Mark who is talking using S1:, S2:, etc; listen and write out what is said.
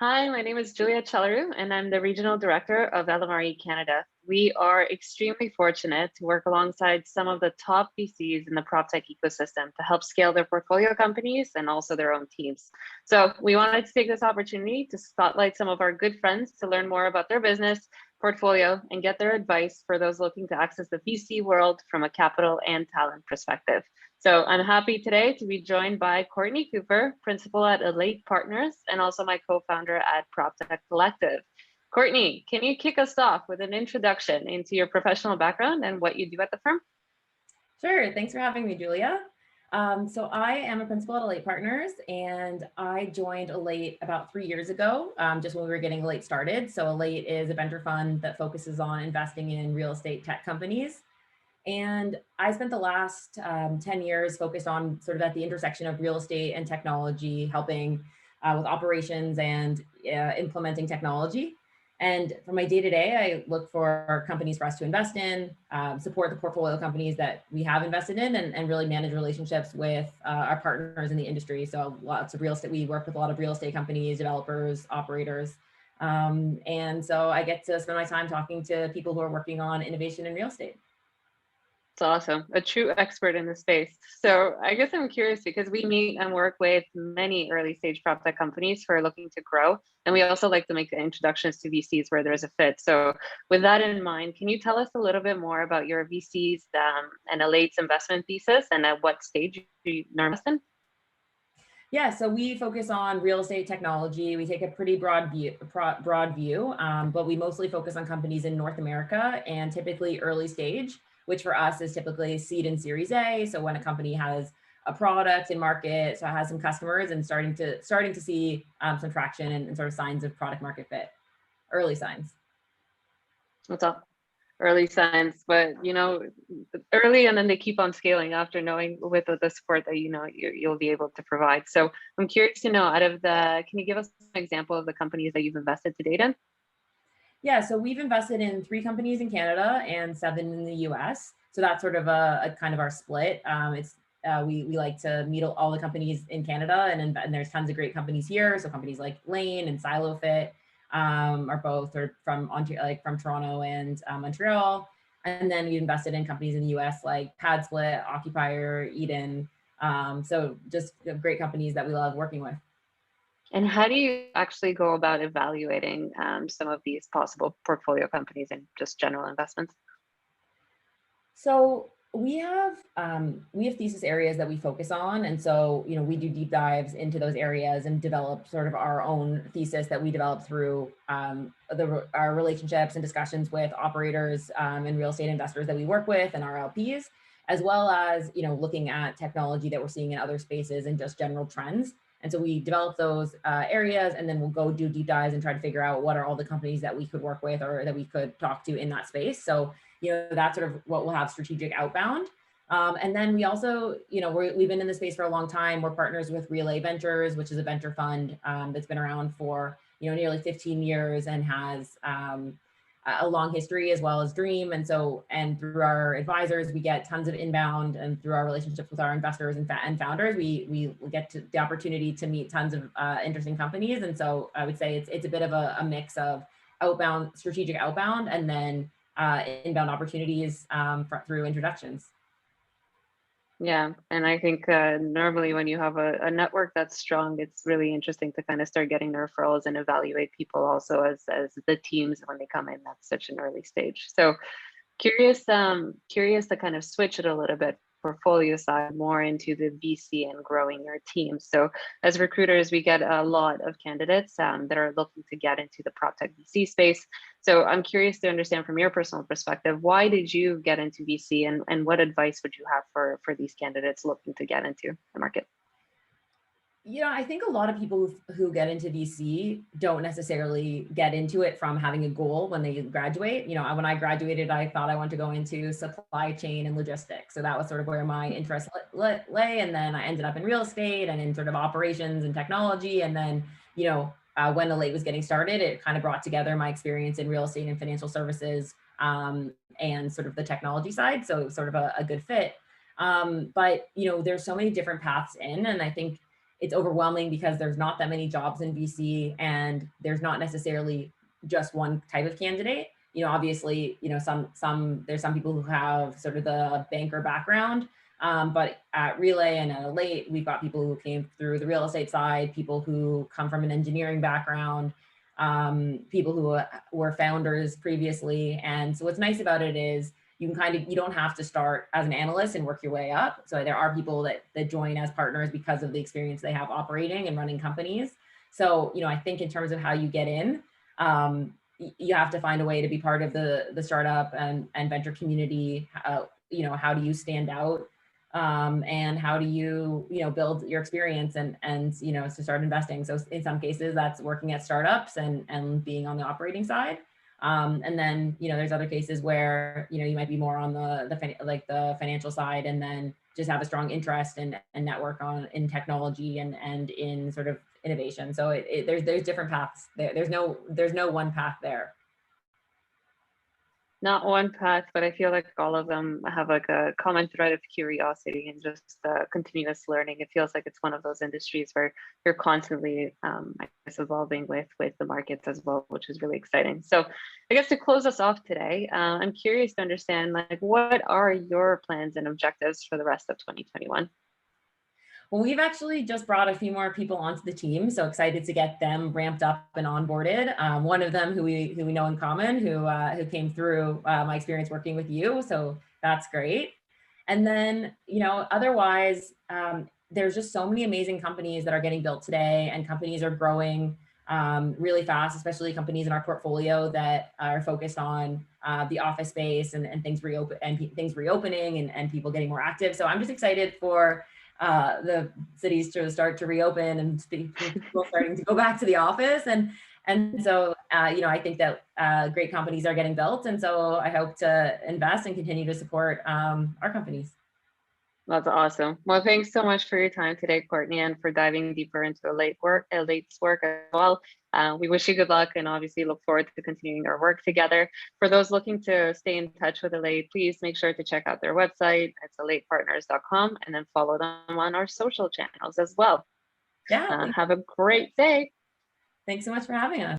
S1: Hi, my name is Julia Celeru, and I'm the Regional Director of LMRE Canada. We are extremely fortunate to work alongside some of the top VCs in the PropTech ecosystem to help scale their portfolio companies and also their own teams. So we wanted to take this opportunity to spotlight some of our good friends to learn more about their business, portfolio, and get their advice for those looking to access the VC world from a capital and talent perspective. So I'm happy today to be joined by Courtney Cooper, principal at Alate Partners, and also my co-founder at PropTech Collective. Courtney, can you kick us off with an introduction into your professional background and what you do at the firm?
S2: Sure. Thanks for having me, Julia. So I am a principal at Alate Partners, and I joined Alate about 3 years ago, just when we were getting Alate started. So Alate is a venture fund that focuses on investing in real estate tech companies. And I spent the last 10 years focused on sort of at the intersection of real estate and technology, helping with operations and implementing technology. And for my day-to-day, I look for companies for us to invest in, support the portfolio companies that we have invested in, and really manage relationships with our partners in the industry. So lots of real estate, we work with a lot of real estate companies, developers, operators. And so I get to spend my time talking to people who are working on innovation in real estate.
S1: It's awesome, a true expert in the space. So I guess I'm curious because we meet and work with many early stage prop tech companies who are looking to grow. And we also like to make the introductions to VCs where there's a fit. So with that in mind, can you tell us a little bit more about your VCs and Alate's investment thesis and at what stage you invest in?
S2: Yeah, so we focus on real estate technology. We take a pretty broad view, but we mostly focus on companies in North America and typically early stage, which for us is typically seed and Series A. So when a company has a product in market, so it has some customers and starting to see some traction and sort of signs of product market fit, early signs.
S1: What's up? Early signs, but early, and then they keep on scaling after knowing with the support that you'll be able to provide. So I'm curious to know, can you give us an example of the companies that you've invested to date in?
S2: Yeah, so we've invested in 3 companies in Canada and 7 in the US. So that's sort of a kind of our split. We like to meet all the companies in Canada, and there's tons of great companies here. So companies like Lane and SiloFit are from Ontario, like from Toronto and Montreal. And then we invested in companies in the US like PadSplit, Occupier, Eden. So just great companies that we love working with.
S1: And how do you actually go about evaluating some of these possible portfolio companies and just general investments?
S2: So we have thesis areas that we focus on, and so we do deep dives into those areas and develop sort of our own thesis that we develop through our relationships and discussions with operators and real estate investors that we work with and our LPs, as well as looking at technology that we're seeing in other spaces and just general trends. And so we develop those areas, and then we'll go do deep dives and try to figure out what are all the companies that we could work with or that we could talk to in that space. So that's sort of what we'll have strategic outbound. And then we also, we've been in the space for a long time. We're partners with Relay Ventures, which is a venture fund that's been around for nearly 15 years and has a long history, as well as Dream. And through our advisors, we get tons of inbound, and through our relationships with our investors and founders, we get to the opportunity to meet tons of interesting companies. And so I would say it's a bit of a mix of strategic outbound, and then inbound opportunities through introductions.
S1: Yeah, and I think normally when you have a network that's strong, it's really interesting to kind of start getting the referrals and evaluate people also as the teams when they come in. That's such an early stage. So curious to kind of switch it a little bit, portfolio side more into the VC and growing your team. So as recruiters, we get a lot of candidates that are looking to get into the PropTech VC space. So I'm curious to understand from your personal perspective, why did you get into VC, and what advice would you have for these candidates looking to get into the market?
S2: I think a lot of people who get into VC don't necessarily get into it from having a goal when they graduate. When I graduated, I thought I wanted to go into supply chain and logistics. So that was sort of where my interest lay. And then I ended up in real estate and in sort of operations and technology. And then, when Alate was getting started, it kind of brought together my experience in real estate and financial services and sort of the technology side. So it was sort of a good fit. But there's so many different paths in, and I think it's overwhelming because there's not that many jobs in VC, and there's not necessarily just one type of candidate. You know, obviously, you know, there's some people who have sort of the banker background, but at Relay and at Alate, we've got people who came through the real estate side, people who come from an engineering background, people who were founders previously. And so what's nice about it is you don't have to start as an analyst and work your way up. So there are people that join as partners because of the experience they have operating and running companies. So, you know, I think in terms of how you get in, you have to find a way to be part of the startup and venture community. You know, how do you stand out? And how do you, you know, build your experience and, you know, to start investing. So in some cases that's working at startups and being on the operating side. And then, you know, there's other cases where, you know, you might be more on the financial side, and then just have a strong interest and network in technology and in sort of innovation. So there's different paths there. There's no one path there.
S1: Not one path, but I feel like all of them have like a common thread of curiosity and just continuous learning. It feels like it's one of those industries where you're constantly, I guess, evolving with the markets as well, which is really exciting. So I guess to close us off today, I'm curious to understand, like, what are your plans and objectives for the rest of 2021?
S2: Well, we've actually just brought a few more people onto the team, so excited to get them ramped up and onboarded. One of them who we know in common, who came through my experience working with you, so that's great. And then, you know, otherwise, there's just so many amazing companies that are getting built today, and companies are growing really fast, especially companies in our portfolio that are focused on the office space and things reopening and people getting more active. So I'm just excited for the cities to start to reopen and people starting to go back to the office. And so, you know, I think that great companies are getting built. And so I hope to invest and continue to support our companies.
S1: That's awesome. Well, thanks so much for your time today, Courtney, and for diving deeper into Alate's work as well. We wish you good luck and obviously look forward to continuing our work together. For those looking to stay in touch with Alate, please make sure to check out their website. It's alatepartners.com, and then follow them on our social channels as well.
S2: Yeah.
S1: Have a great day.
S2: Thanks so much for having us.